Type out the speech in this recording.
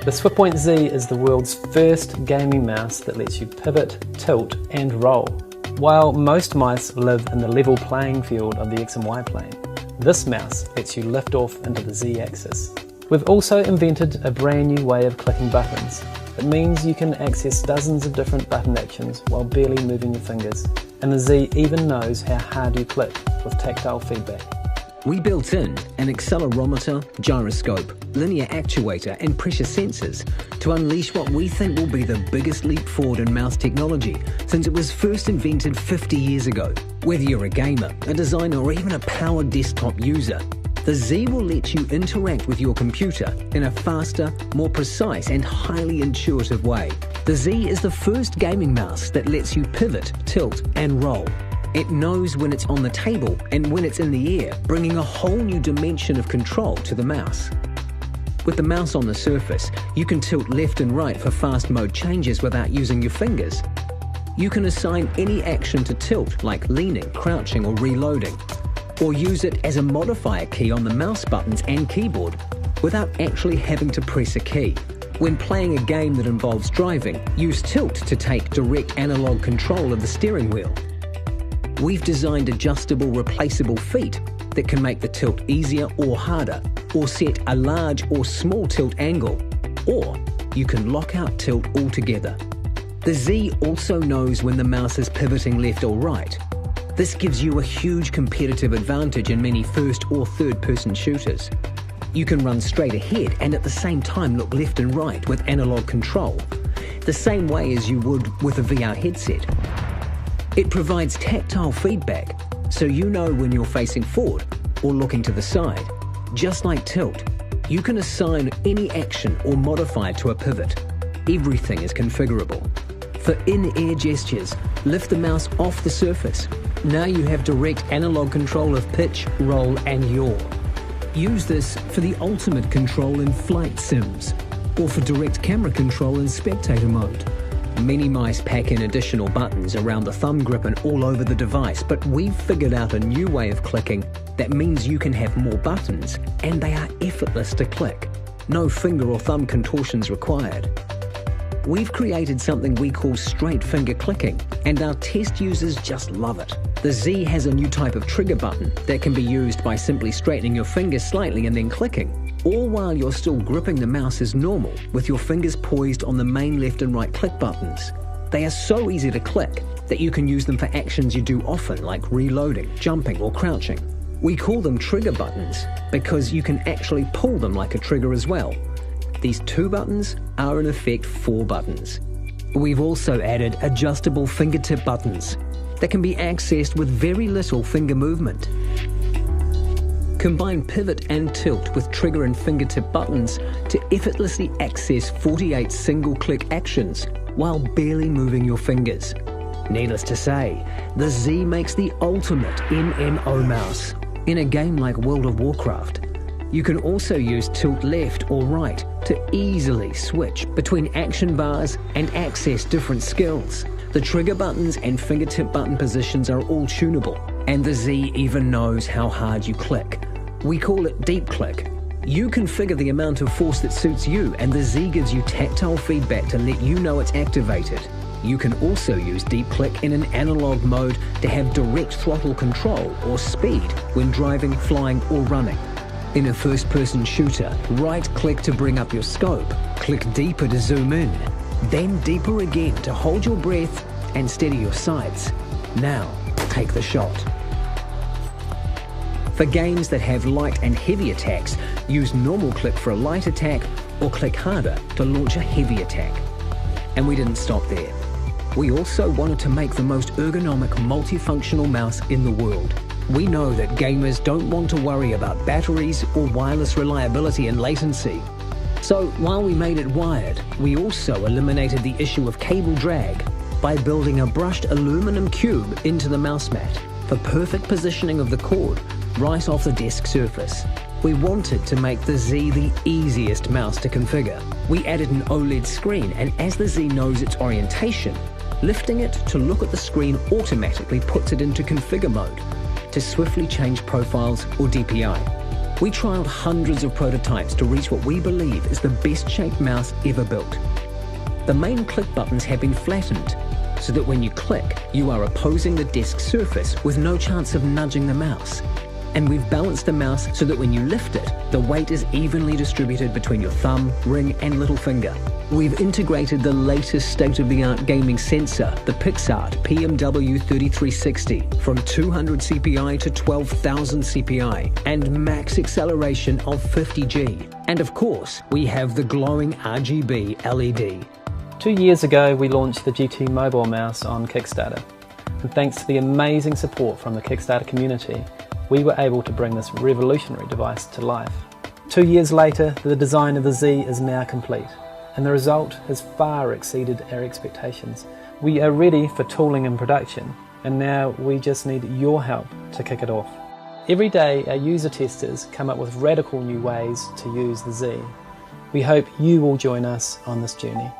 The SwiftPoint Z is the world's first gaming mouse that lets you pivot, tilt and roll. While most mice live in the level playing field of the X and Y plane, this mouse lets you lift off into the Z axis. We've also invented a brand new way of clicking buttons. It means you can access dozens of different button actions while barely moving your fingers. And the Z even knows how hard you click with tactile feedback. We built in an accelerometer, gyroscope, linear actuator and pressure sensors to unleash what we think will be the biggest leap forward in mouse technology since it was first invented 50 years ago. Whether you're a gamer, a designer or even a power desktop user, the Z will let you interact with your computer in a faster, more precise and highly intuitive way. The Z is the first gaming mouse that lets you pivot, tilt and roll. It knows when it's on the table and when it's in the air, bringing a whole new dimension of control to the mouse. With the mouse on the surface, you can tilt left and right for fast mode changes without using your fingers. You can assign any action to tilt, like leaning, crouching or reloading, or use it as a modifier key on the mouse buttons and keyboard without actually having to press a key. When playing a game that involves driving, use tilt to take direct analog control of the steering wheel. We've designed adjustable replaceable feet that can make the tilt easier or harder, or set a large or small tilt angle, or you can lock out tilt altogether. The Z also knows when the mouse is pivoting left or right. This gives you a huge competitive advantage in many first or third person shooters. You can run straight ahead and at the same time look left and right with analog control, the same way as you would with a VR headset. It provides tactile feedback, so you know when you're facing forward or looking to the side. Just like tilt, you can assign any action or modify to a pivot. Everything is configurable. For in-air gestures, lift the mouse off the surface. Now you have direct analog control of pitch, roll and yaw. Use this for the ultimate control in flight sims, or for direct camera control in spectator mode. Many mice pack in additional buttons around the thumb grip and all over the device, but we've figured out a new way of clicking that means you can have more buttons and they are effortless to click. No finger or thumb contortions required. We've created something we call straight finger clicking, and our test users just love it. The Z has a new type of trigger button that can be used by simply straightening your fingers slightly and then clicking, all while you're still gripping the mouse as normal with your fingers poised on the main left and right click buttons. They are so easy to click that you can use them for actions you do often, like reloading, jumping or crouching. We call them trigger buttons because you can actually pull them like a trigger as well. These 2 buttons are in effect 4 buttons. We've also added adjustable fingertip buttons that can be accessed with very little finger movement. Combine pivot and tilt with trigger and fingertip buttons to effortlessly access 48 single-click actions while barely moving your fingers. Needless to say, the Z makes the ultimate MMO mouse in a game like World of Warcraft. You can also use tilt left or right to easily switch between action bars and access different skills. The trigger buttons and fingertip button positions are all tunable, and the Z even knows how hard you click. We call it deep click. You configure the amount of force that suits you, and the Z gives you tactile feedback to let you know it's activated. You can also use deep click in an analog mode to have direct throttle control or speed when driving, flying or running. In a first-person shooter, right-click to bring up your scope, click deeper to zoom in, then deeper again to hold your breath and steady your sights. Now, take the shot. For games that have light and heavy attacks, use normal click for a light attack or click harder to launch a heavy attack. And we didn't stop there. We also wanted to make the most ergonomic multifunctional mouse in the world. We know that gamers don't want to worry about batteries or wireless reliability and latency. So while we made it wired, we also eliminated the issue of cable drag by building a brushed aluminum cube into the mouse mat for perfect positioning of the cord right off the desk surface. We wanted to make the Z the easiest mouse to configure. We added an OLED screen, and as the Z knows its orientation, lifting it to look at the screen automatically puts it into configure mode to swiftly change profiles or DPI. We trialled hundreds of prototypes to reach what we believe is the best shaped mouse ever built. The main click buttons have been flattened, so that when you click, you are opposing the desk surface with no chance of nudging the mouse. And we've balanced the mouse so that when you lift it, the weight is evenly distributed between your thumb, ring and little finger. We've integrated the latest state-of-the-art gaming sensor, the PixArt PMW3360, from 200 CPI to 12,000 CPI, and max acceleration of 50G. And of course, we have the glowing RGB LED. 2 years ago, we launched the GT Mobile mouse on Kickstarter. And thanks to the amazing support from the Kickstarter community, we were able to bring this revolutionary device to life. 2 years later, the design of the Z is now complete, and the result has far exceeded our expectations. We are ready for tooling and production, and now we just need your help to kick it off. Every day, our user testers come up with radical new ways to use the Z. We hope you will join us on this journey.